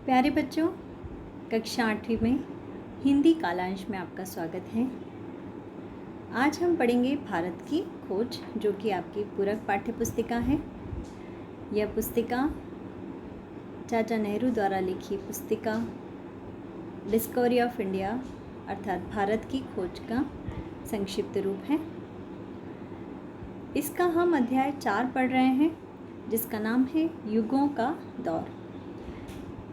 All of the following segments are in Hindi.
प्यारे बच्चों, कक्षा 8वीं में हिंदी कालांश में आपका स्वागत है। आज हम पढ़ेंगे भारत की खोज, जो कि आपकी पूरक पाठ्य पुस्तिका है। यह पुस्तिका चाचा नेहरू द्वारा लिखी पुस्तिका डिस्कवरी ऑफ इंडिया अर्थात भारत की खोज का संक्षिप्त रूप है। इसका हम अध्याय 4 पढ़ रहे हैं, जिसका नाम है युगों का दौर।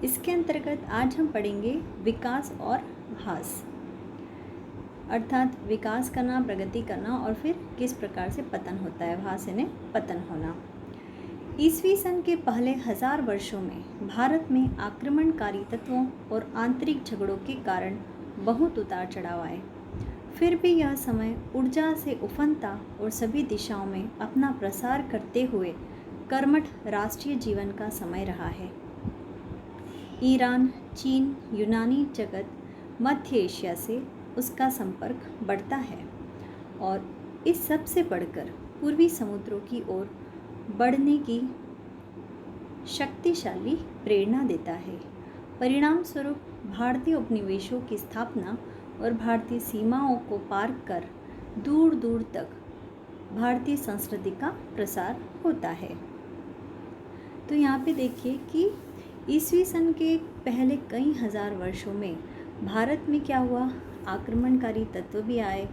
इसके अंतर्गत आज हम पढ़ेंगे विकास और ह्रास, अर्थात विकास करना, प्रगति करना और फिर किस प्रकार से पतन होता है, ह्रास यानी पतन होना। ईसवी सन के पहले 1000 वर्षों में भारत में आक्रमणकारी तत्वों और आंतरिक झगड़ों के कारण बहुत उतार चढ़ाव आए। फिर भी यह समय ऊर्जा से उफनता और सभी दिशाओं में अपना प्रसार करते हुए कर्मठ राष्ट्रीय जीवन का समय रहा है। ईरान, चीन, यूनानी जगत, मध्य एशिया से उसका संपर्क बढ़ता है और इस सब से बढ़कर पूर्वी समुद्रों की ओर बढ़ने की शक्तिशाली प्रेरणा देता है। परिणाम स्वरूप भारतीय उपनिवेशों की स्थापना और भारतीय सीमाओं को पार कर दूर दूर तक भारतीय संस्कृति का प्रसार होता है। तो यहाँ पे देखिए कि ईसवी सन के पहले कई हजार वर्षों में भारत में क्या हुआ, आक्रमणकारी तत्व भी आए,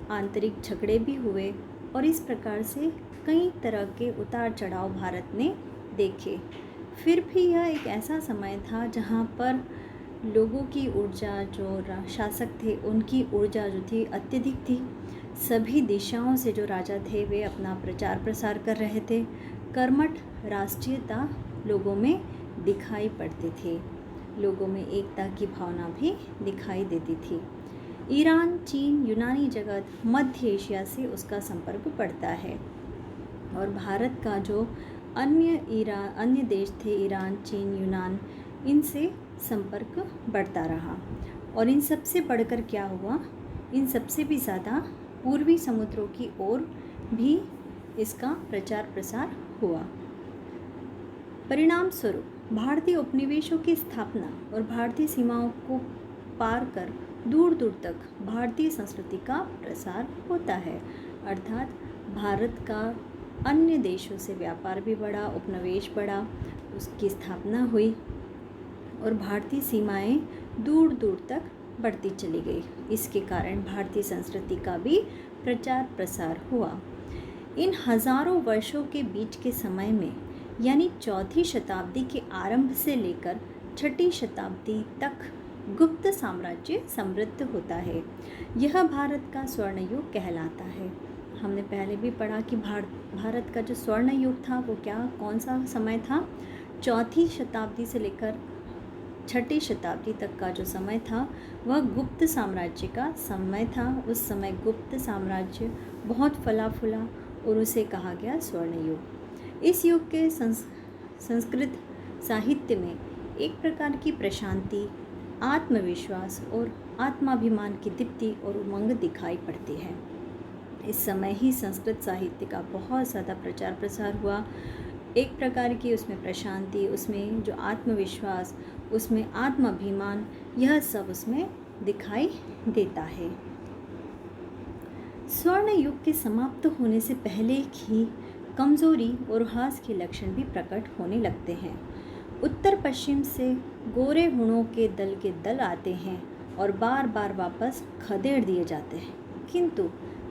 आंतरिक झगड़े भी हुए और इस प्रकार से कई तरह के उतार चढ़ाव भारत ने देखे। फिर भी यह एक ऐसा समय था जहाँ पर लोगों की ऊर्जा, जो शासक थे उनकी ऊर्जा जो थी अत्यधिक थी। सभी दिशाओं से जो राजा थे वे अपना प्रचार प्रसार कर रहे थे। कर्मठ राष्ट्रीयता लोगों में दिखाई पड़ती थी, लोगों में एकता की भावना भी दिखाई देती थी। ईरान, चीन, यूनानी जगत, मध्य एशिया से उसका संपर्क पड़ता है और भारत का जो अन्य देश थे, ईरान, चीन, यूनान, इनसे संपर्क बढ़ता रहा। और इन सब से बढ़कर क्या हुआ, इन सबसे भी ज़्यादा पूर्वी समुद्रों की ओर भी इसका प्रचार प्रसार हुआ। परिणाम स्वरूप भारतीय उपनिवेशों की स्थापना और भारतीय सीमाओं को पार कर दूर दूर तक भारतीय संस्कृति का प्रसार होता है, अर्थात भारत का अन्य देशों से व्यापार भी बढ़ा, उपनिवेश बढ़ा, उसकी स्थापना हुई और भारतीय सीमाएं दूर दूर तक बढ़ती चली गई। इसके कारण भारतीय संस्कृति का भी प्रचार प्रसार हुआ। इन हजारों वर्षों के बीच के समय में, यानी 4वीं शताब्दी के आरंभ से लेकर 6वीं शताब्दी तक गुप्त साम्राज्य समृद्ध होता है। यह भारत का स्वर्ण युग कहलाता है। हमने पहले भी पढ़ा कि भारत का जो स्वर्ण युग था वो कौन सा समय था, 4वीं शताब्दी से लेकर 6वीं शताब्दी तक का जो समय था वह गुप्त साम्राज्य का समय था। उस समय गुप्त साम्राज्य बहुत फला फूला और उसे कहा गया स्वर्ण युग। इस युग के संस्कृत साहित्य में एक प्रकार की प्रशांति, आत्मविश्वास और आत्माभिमान की दीप्ति और उमंग दिखाई पड़ती है। इस समय ही संस्कृत साहित्य का बहुत ज़्यादा प्रचार प्रसार हुआ। एक प्रकार की उसमें प्रशांति, उसमें जो आत्मविश्वास, उसमें आत्माभिमान, यह सब उसमें दिखाई देता है। स्वर्ण युग के समाप्त होने से पहले ही कमजोरी और ह्रास के लक्षण भी प्रकट होने लगते हैं। उत्तर पश्चिम से गोरे हुणों के दल आते हैं और बार बार वापस खदेड़ दिए जाते हैं, किंतु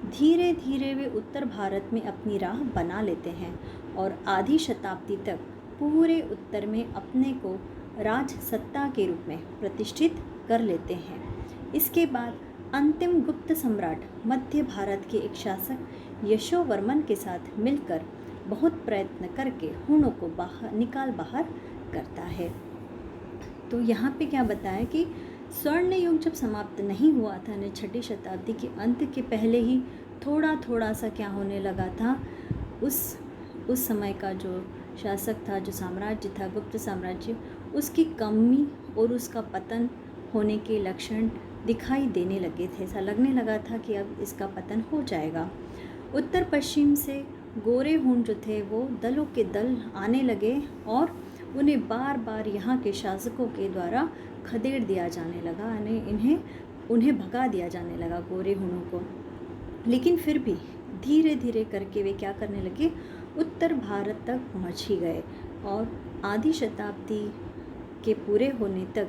धीरे धीरे वे उत्तर भारत में अपनी राह बना लेते हैं और आधी शताब्दी तक पूरे उत्तर में अपने को राज सत्ता के रूप में प्रतिष्ठित कर लेते हैं। इसके बाद अंतिम गुप्त सम्राट मध्य भारत के एक शासक यशोवर्मन के साथ मिलकर बहुत प्रयत्न करके हुणों को बाहर करता है। तो यहाँ पे क्या बताया कि स्वर्ण युग जब समाप्त नहीं हुआ था, 6वीं शताब्दी के अंत के पहले ही थोड़ा सा क्या होने लगा था, उस समय का जो शासक था, जो साम्राज्य था, गुप्त साम्राज्य, उसकी कमी और उसका पतन होने के लक्षण दिखाई देने लगे थे। ऐसा लगने लगा था कि अब इसका पतन हो जाएगा। उत्तर पश्चिम से गोरे हुण जो थे वो दलों के दल आने लगे और उन्हें बार बार यहाँ के शासकों के द्वारा खदेड़ दिया जाने लगा, यानी उन्हें भगा दिया जाने लगा, गोरे हुनों को। लेकिन फिर भी धीरे धीरे करके वे क्या करने लगे, उत्तर भारत तक पहुँच ही गए और आधी शताब्दी के पूरे होने तक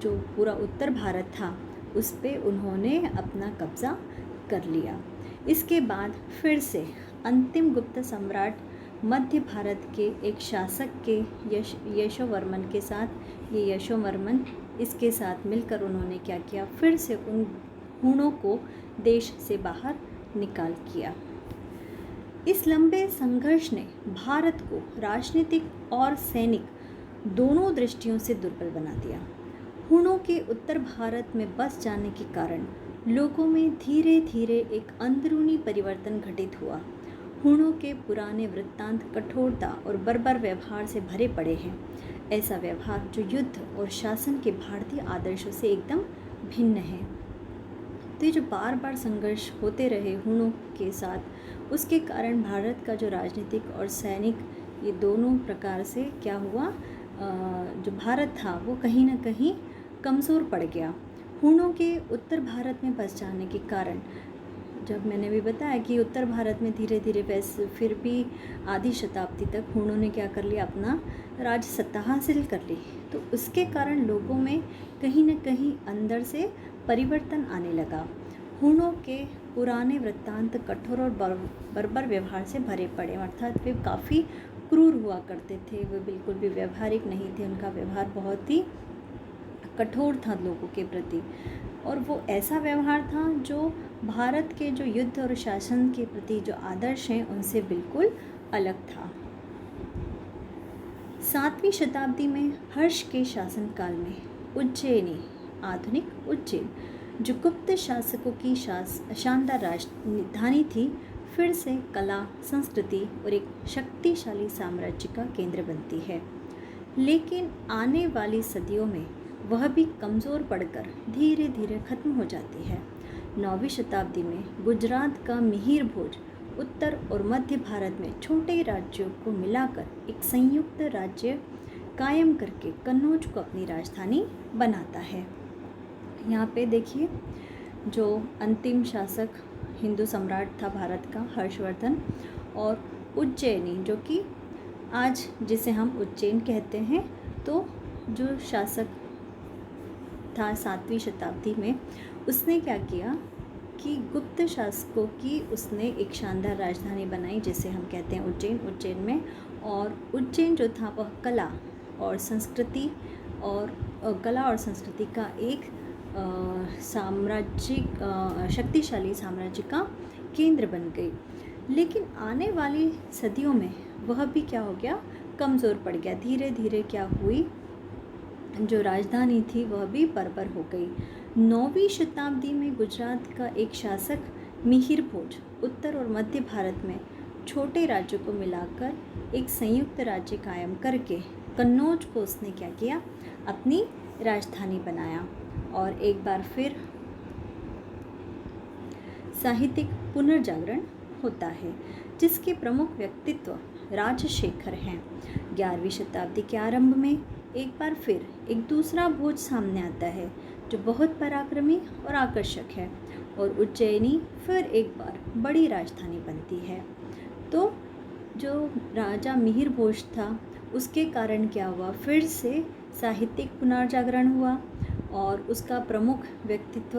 जो पूरा उत्तर भारत था उस पे उन्होंने अपना कब्ज़ा कर लिया। इसके बाद फिर से अंतिम गुप्त सम्राट मध्य भारत के एक शासक के यशोवर्मन के साथ, ये यशोवर्मन इसके साथ मिलकर उन्होंने क्या किया, फिर से उन हुणों को देश से बाहर निकाल किया। इस लंबे संघर्ष ने भारत को राजनीतिक और सैनिक दोनों दृष्टियों से दुर्बल बना दिया। हुणों के उत्तर भारत में बस जाने के कारण लोगों में धीरे धीरे एक अंदरूनी परिवर्तन घटित हुआ। हुणों के पुराने वृत्तांत कठोरता और बर्बर व्यवहार से भरे पड़े हैं, ऐसा व्यवहार जो युद्ध और शासन के भारतीय आदर्शों से एकदम भिन्न है। तो ये जो बार बार संघर्ष होते रहे हुणों के साथ, उसके कारण भारत का जो राजनीतिक और सैनिक ये दोनों प्रकार से क्या हुआ, जो भारत था वो कहीं ना कहीं कमज़ोर पड़ गया। हुणों के उत्तर भारत में बस जाने के कारण, जब मैंने भी बताया कि उत्तर भारत में धीरे धीरे वैसे फिर भी आधी शताब्दी तक हुणों ने क्या कर लिया, अपना राज सत्ता हासिल कर ली, तो उसके कारण लोगों में कहीं न कहीं अंदर से परिवर्तन आने लगा। हुणों के पुराने वृत्तांत कठोर और बर्बर व्यवहार से भरे पड़े, अर्थात वे काफ़ी क्रूर हुआ करते थे, वे बिल्कुल भी व्यवहारिक नहीं थे, उनका व्यवहार बहुत ही कठोर था लोगों के प्रति, और वो ऐसा व्यवहार था जो भारत के जो युद्ध और शासन के प्रति जो आदर्श हैं उनसे बिल्कुल अलग था। 7वीं शताब्दी में हर्ष के शासनकाल में उज्जैनी, आधुनिक उज्जैन, जो गुप्त शासकों की शानदार राजधानी थी, फिर से कला, संस्कृति और एक शक्तिशाली साम्राज्य का केंद्र बनती है। लेकिन आने वाली सदियों में वह भी कमज़ोर पड़कर धीरे धीरे खत्म हो जाती है। 9वीं शताब्दी में गुजरात का मिहिर भोज उत्तर और मध्य भारत में छोटे राज्यों को मिलाकर एक संयुक्त राज्य कायम करके कन्नौज को अपनी राजधानी बनाता है। यहाँ पे देखिए, जो अंतिम शासक हिंदू सम्राट था भारत का, हर्षवर्धन, और उज्जैनी जो कि आज जिसे हम उज्जैन कहते हैं, तो जो शासक था 7वीं शताब्दी में, उसने क्या किया कि गुप्त शासकों की उसने एक शानदार राजधानी बनाई जिसे हम कहते हैं उज्जैन। उज्जैन में, और उज्जैन जो था वह कला और संस्कृति का एक साम्राज्यिक शक्तिशाली साम्राज्य का केंद्र बन गई। लेकिन आने वाली सदियों में वह भी क्या हो गया, कमज़ोर पड़ गया। धीरे धीरे क्या हुई, जो राजधानी थी वह भी बर्बर हो गई। 9वीं शताब्दी में गुजरात का एक शासक मिहिर भोज उत्तर और मध्य भारत में छोटे राज्यों को मिलाकर एक संयुक्त राज्य कायम करके कन्नौज को उसने क्या किया, अपनी राजधानी बनाया। और एक बार फिर साहित्यिक पुनर्जागरण होता है, जिसके प्रमुख व्यक्तित्व राजशेखर हैं। 11वीं शताब्दी के आरंभ में एक बार फिर एक दूसरा भोज सामने आता है जो बहुत पराक्रमी और आकर्षक है, और उज्जैनी फिर एक बार बड़ी राजधानी बनती है। तो जो राजा मिहिर भोज था उसके कारण क्या हुआ, फिर से साहित्यिक पुनर्जागरण हुआ, और उसका प्रमुख व्यक्तित्व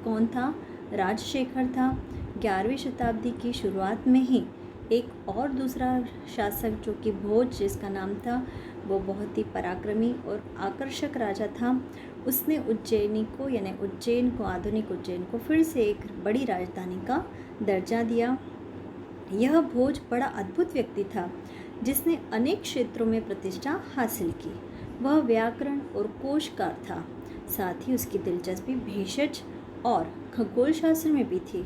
कौन था, राजशेखर था। 11वीं शताब्दी की शुरुआत में ही एक और दूसरा शासक जो कि भोज जिसका नाम था, वो बहुत ही पराक्रमी और आकर्षक राजा था। उसने उज्जैनी को, यानी उज्जैन को, आधुनिक उज्जैन को फिर से एक बड़ी राजधानी का दर्जा दिया। यह भोज बड़ा अद्भुत व्यक्ति था जिसने अनेक क्षेत्रों में प्रतिष्ठा हासिल की। वह व्याकरण और कोशकार था, साथ ही उसकी दिलचस्पी भेषज और खगोल शास्त्र में भी थी।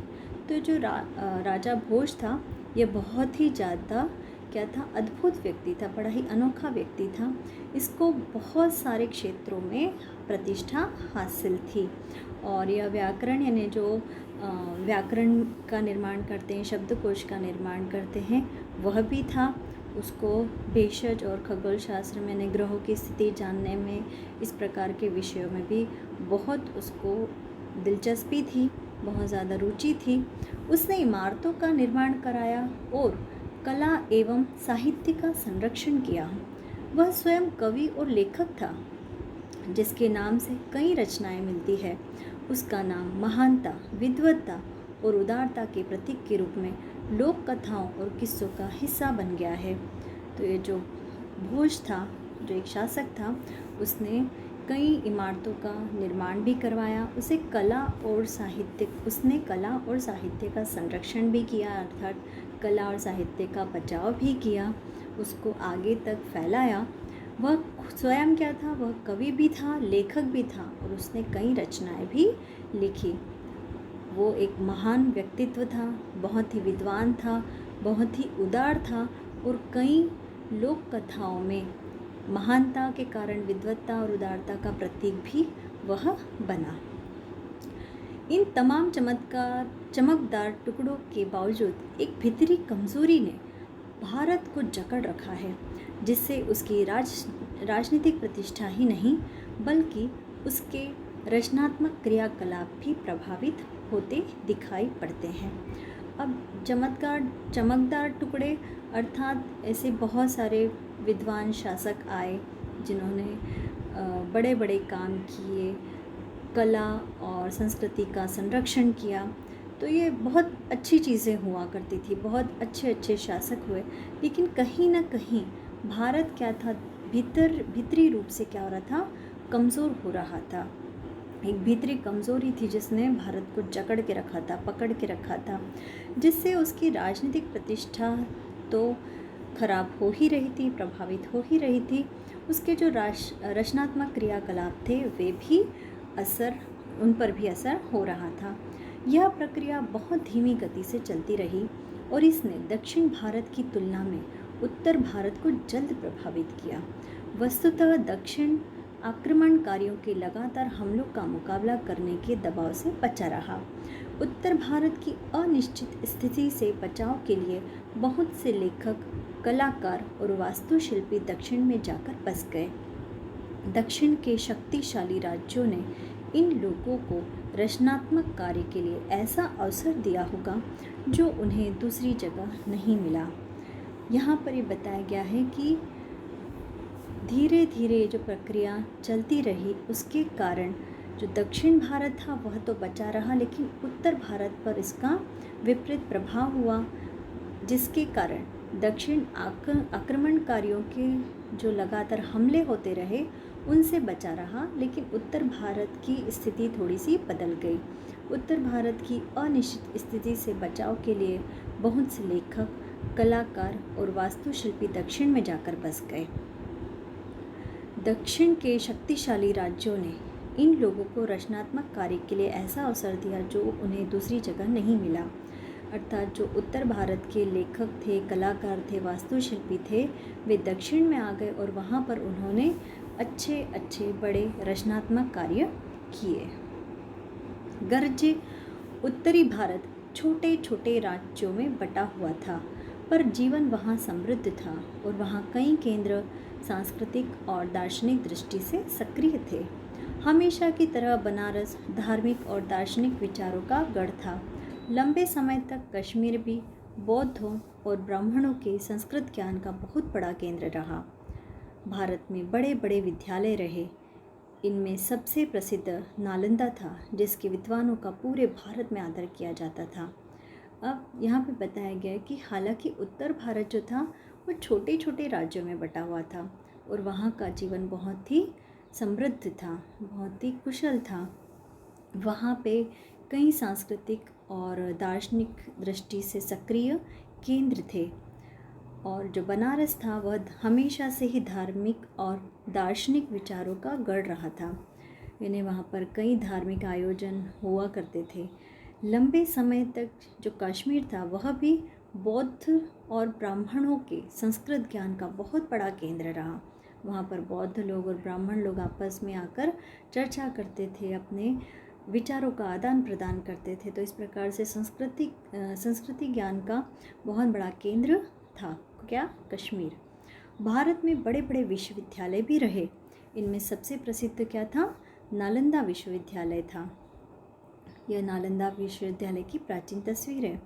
तो जो राजा भोज था यह बहुत ही ज़्यादा क्या था, अद्भुत व्यक्ति था, बड़ा ही अनोखा व्यक्ति था। इसको बहुत सारे क्षेत्रों में प्रतिष्ठा हासिल थी, और यह व्याकरण यानी जो व्याकरण का निर्माण करते हैं, शब्दकोश का निर्माण करते हैं, वह भी था। उसको भेषज और खगोल शास्त्र में, यानी ग्रहों की स्थिति जानने में, इस प्रकार के विषयों में भी बहुत उसको दिलचस्पी थी, बहुत ज़्यादा रुचि थी। उसने इमारतों का निर्माण कराया और कला एवं साहित्य का संरक्षण किया। वह स्वयं कवि और लेखक था, जिसके नाम से कई रचनाएं मिलती है। उसका नाम महानता, विद्वत्ता और उदारता के प्रतीक के रूप में लोक कथाओं और किस्सों का हिस्सा बन गया है। तो ये जो भोज था, जो एक शासक था, उसने कई इमारतों का निर्माण भी करवाया। उसने कला और साहित्य का संरक्षण भी किया, अर्थात कला और साहित्य का बचाव भी किया, उसको आगे तक फैलाया। वह स्वयं क्या था? वह कवि भी था, लेखक भी था और उसने कई रचनाएं भी लिखी। वो एक महान व्यक्तित्व था, बहुत ही विद्वान था, बहुत ही उदार था और कई लोक कथाओं में महानता के कारण विद्वत्ता और उदारता का प्रतीक भी वह बना। इन तमाम चमकदार टुकड़ों के बावजूद एक भीतरी कमजोरी ने भारत को जकड़ रखा है, जिससे उसकी राजनीतिक प्रतिष्ठा ही नहीं बल्कि उसके रचनात्मक क्रियाकलाप भी प्रभावित होते दिखाई पड़ते हैं। अब चमकदार टुकड़े अर्थात ऐसे बहुत सारे विद्वान शासक आए जिन्होंने बड़े बड़े काम किए, कला और संस्कृति का संरक्षण किया। तो ये बहुत अच्छी चीज़ें हुआ करती थी, बहुत अच्छे अच्छे शासक हुए। लेकिन कहीं ना कहीं भारत क्या था, भीतरी रूप से क्या हो रहा था? कमज़ोर हो रहा था। एक भीतरी कमज़ोरी थी जिसने भारत को जकड़ के रखा था, पकड़ के रखा था, जिससे उसकी राजनीतिक प्रतिष्ठा तो खराब हो ही रही थी, प्रभावित हो ही रही थी। उसके जो रचनात्मक क्रियाकलाप थे वे भी उन पर भी असर हो रहा था। यह प्रक्रिया बहुत धीमी गति से चलती रही और इसने दक्षिण भारत की तुलना में उत्तर भारत को जल्द प्रभावित किया। वस्तुतः दक्षिण आक्रमणकारियों के लगातार हमलों का मुकाबला करने के दबाव से बचा रहा। उत्तर भारत की अनिश्चित स्थिति से बचाव के लिए बहुत से लेखक, कलाकार और वास्तुशिल्पी दक्षिण में जाकर बस गए। दक्षिण के शक्तिशाली राज्यों ने इन लोगों को रचनात्मक कार्य के लिए ऐसा अवसर दिया होगा जो उन्हें दूसरी जगह नहीं मिला। यहाँ पर ये बताया गया है कि धीरे धीरे जो प्रक्रिया चलती रही उसके कारण जो दक्षिण भारत था वह तो बचा रहा, लेकिन उत्तर भारत पर इसका विपरीत प्रभाव हुआ, जिसके कारण दक्षिण आक्रमणकारियों के जो लगातार हमले होते रहे उनसे बचा रहा, लेकिन उत्तर भारत की स्थिति थोड़ी सी बदल गई। उत्तर भारत की अनिश्चित स्थिति से बचाव के लिए बहुत से लेखक, कलाकार और वास्तुशिल्पी दक्षिण में जाकर बस गए। दक्षिण के शक्तिशाली राज्यों ने इन लोगों को रचनात्मक कार्य के लिए ऐसा अवसर दिया जो उन्हें दूसरी जगह नहीं मिला। अर्थात जो उत्तर भारत के लेखक थे, कलाकार थे, वास्तुशिल्पी थे, वे दक्षिण में आ गए और वहाँ पर उन्होंने अच्छे अच्छे बड़े रचनात्मक कार्य किए। गर्जे उत्तरी भारत छोटे छोटे राज्यों में बटा हुआ था, पर जीवन वहाँ समृद्ध था और वहाँ कई केंद्र सांस्कृतिक और दार्शनिक दृष्टि से सक्रिय थे। हमेशा की तरह बनारस धार्मिक और दार्शनिक विचारों का गढ़ था। लंबे समय तक कश्मीर भी बौद्धों और ब्राह्मणों के संस्कृत ज्ञान का बहुत बड़ा केंद्र रहा। भारत में बड़े बड़े विद्यालय रहे, इनमें सबसे प्रसिद्ध नालंदा था, जिसके विद्वानों का पूरे भारत में आदर किया जाता था। अब यहाँ पे बताया गया है कि हालांकि उत्तर भारत जो था वो छोटे छोटे राज्यों में बटा हुआ था और वहाँ का जीवन बहुत ही समृद्ध था, बहुत ही कुशल था। वहाँ पे कई सांस्कृतिक और दार्शनिक दृष्टि से सक्रिय केंद्र थे और जो बनारस था वह हमेशा से ही धार्मिक और दार्शनिक विचारों का गढ़ रहा था। यानी वहाँ पर कई धार्मिक आयोजन हुआ करते थे। लंबे समय तक जो कश्मीर था वह भी बौद्ध और ब्राह्मणों के संस्कृत ज्ञान का बहुत बड़ा केंद्र रहा। वहाँ पर बौद्ध लोग और ब्राह्मण लोग आपस में आकर चर्चा करते थे, अपने विचारों का आदान प्रदान करते थे। तो इस प्रकार से संस्कृति ज्ञान का बहुत बड़ा केंद्र था। क्या? कश्मीर। भारत में बड़े बड़े विश्वविद्यालय भी रहे। इनमें सबसे प्रसिद्ध क्या था? नालंदा विश्वविद्यालय था। यह नालंदा विश्वविद्यालय की प्राचीन तस्वीर है,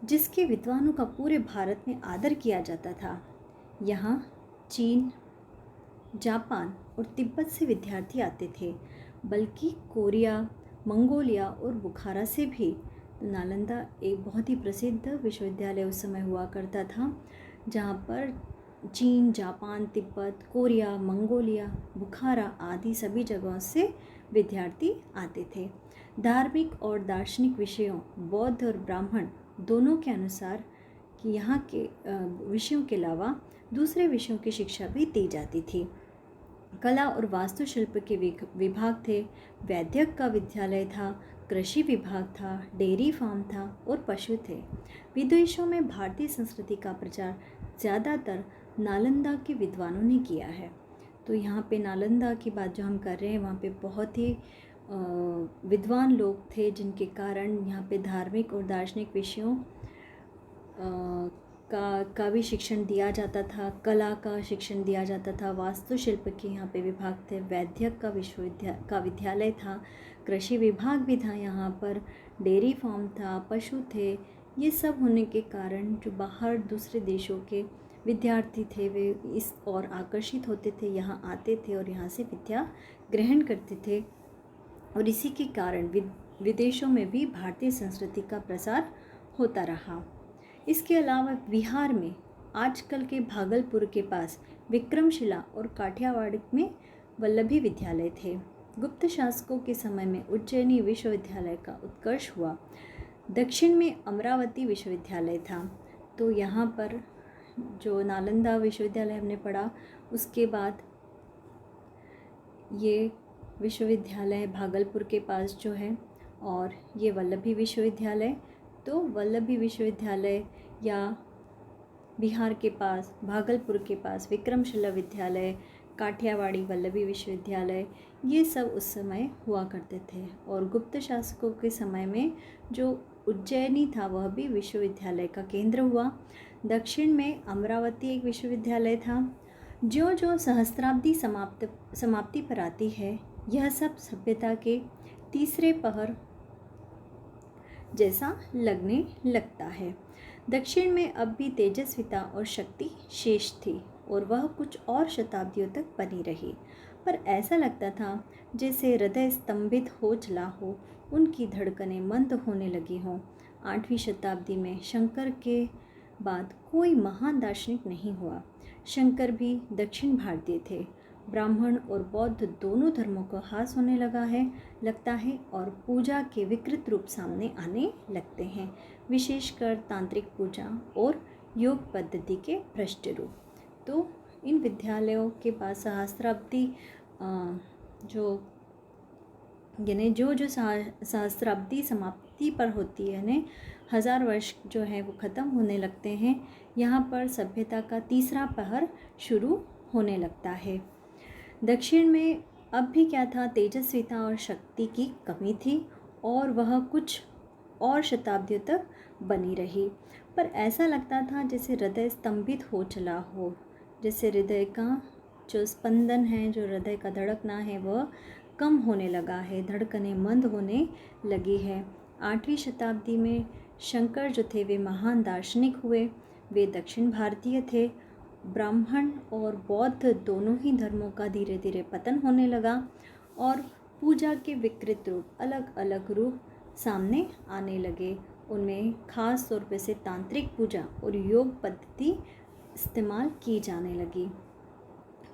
जिसके विद्वानों का पूरे भारत में आदर किया जाता था। यहाँ चीन, जापान और तिब्बत से विद्यार्थी आते थे, बल्कि कोरिया, मंगोलिया और बुखारा से भी। तो नालंदा एक बहुत ही प्रसिद्ध विश्वविद्यालय उस समय हुआ करता था, जहाँ पर चीन, जापान, तिब्बत, कोरिया, मंगोलिया, बुखारा आदि सभी जगहों से विद्यार्थी आते थे। धार्मिक और दार्शनिक विषयों, बौद्ध और ब्राह्मण दोनों के अनुसार कि यहाँ के विषयों के अलावा दूसरे विषयों की शिक्षा भी दी जाती थी। कला और वास्तुशिल्प के विभाग थे, वैद्यक का विद्यालय था, कृषि विभाग था, डेयरी फार्म था और पशु थे। विदेशों में भारतीय संस्कृति का प्रचार ज़्यादातर नालंदा के विद्वानों ने किया है। तो यहाँ पे नालंदा की बात जो हम कर रहे हैं, वहाँ पे बहुत ही विद्वान लोग थे, जिनके कारण यहाँ पे धार्मिक और दार्शनिक विषयों का भी शिक्षण दिया जाता था, कला का शिक्षण दिया जाता था, वास्तुशिल्प के यहाँ पे विभाग थे, वैद्यक का विद्यालय था, कृषि विभाग भी था यहाँ पर, डेयरी फार्म था, पशु थे। ये सब होने के कारण जो बाहर दूसरे देशों के विद्यार्थी थे वे इस और आकर्षित होते थे, यहाँ आते थे और यहाँ से विद्या ग्रहण करते थे। और इसी के कारण विदेशों में भी भारतीय संस्कृति का प्रसार होता रहा। इसके अलावा बिहार में आजकल के भागलपुर के पास विक्रमशिला और काठियावाड़ में वल्लभी विद्यालय थे। गुप्त शासकों के समय में उज्जैनी विश्वविद्यालय का उत्कर्ष हुआ। दक्षिण में अमरावती विश्वविद्यालय था। तो यहाँ पर जो नालंदा विश्वविद्यालय हमने पढ़ा, उसके बाद ये विश्वविद्यालय भागलपुर के पास जो है, और ये वल्लभी विश्वविद्यालय। तो वल्लभी विश्वविद्यालय या बिहार के पास, भागलपुर के पास विक्रमशिला विद्यालय, काठियावाड़ी वल्लभी विश्वविद्यालय, ये सब उस समय हुआ करते थे। और गुप्त शासकों के समय में जो उज्जैनी था वह भी विश्वविद्यालय का केंद्र हुआ। दक्षिण में अमरावती एक विश्वविद्यालय था। जो जो सहस्त्राब्दी समाप्ति पर आती है, यह सब सभ्यता के तीसरे पहर जैसा लगने लगता है। दक्षिण में अब भी तेजस्विता और शक्ति शेष थी और वह कुछ और शताब्दियों तक बनी रही, पर ऐसा लगता था जैसे हृदय स्तंभित हो चला हो, उनकी धड़कनें मंद होने लगी हों। 8वीं शताब्दी में शंकर के बाद कोई महान दार्शनिक नहीं हुआ। शंकर भी दक्षिण भारतीय थे। ब्राह्मण और बौद्ध दोनों धर्मों को ह्रास होने लगता है और पूजा के विकृत रूप सामने आने लगते हैं, विशेषकर तांत्रिक पूजा और योग पद्धति के भ्रष्ट रूप। तो इन विद्यालयों के पास सहस्त्राब्दी जो सहस्त्राब्दी समाप्ति पर होती है, यानी 1000 वर्ष जो है वो ख़त्म होने लगते हैं, यहाँ पर सभ्यता का तीसरा पहर शुरू होने लगता है। दक्षिण में अब भी क्या था, तेजस्विता और शक्ति की कमी थी और वह कुछ और शताब्दियों तक बनी रही, पर ऐसा लगता था जैसे हृदय स्तंभित हो चला हो, जैसे हृदय का जो स्पंदन है, जो हृदय का धड़कना है, वह कम होने लगा है, धड़कनें मंद होने लगी है। 8वीं शताब्दी में शंकर जो थे वे महान दार्शनिक हुए। वे दक्षिण भारतीय थे। ब्राह्मण और बौद्ध दोनों ही धर्मों का धीरे धीरे पतन होने लगा और पूजा के विकृत रूप, अलग अलग रूप सामने आने लगे। उनमें खास तौर पे से तांत्रिक पूजा और योग पद्धति इस्तेमाल की जाने लगी।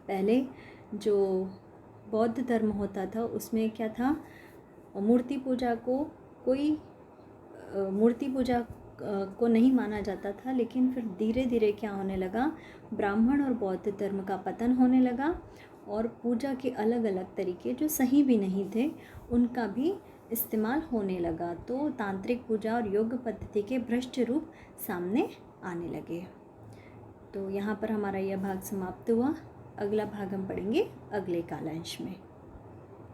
पहले जो बौद्ध धर्म होता था उसमें क्या था, मूर्ति पूजा को नहीं माना जाता था, लेकिन फिर धीरे धीरे क्या होने लगा, ब्राह्मण और बौद्ध धर्म का पतन होने लगा और पूजा के अलग अलग तरीके जो सही भी नहीं थे उनका भी इस्तेमाल होने लगा। तो तांत्रिक पूजा और योग पद्धति के भ्रष्ट रूप सामने आने लगे। तो यहाँ पर हमारा यह भाग समाप्त हुआ। अगला भाग हम पढ़ेंगे अगले कालांश में।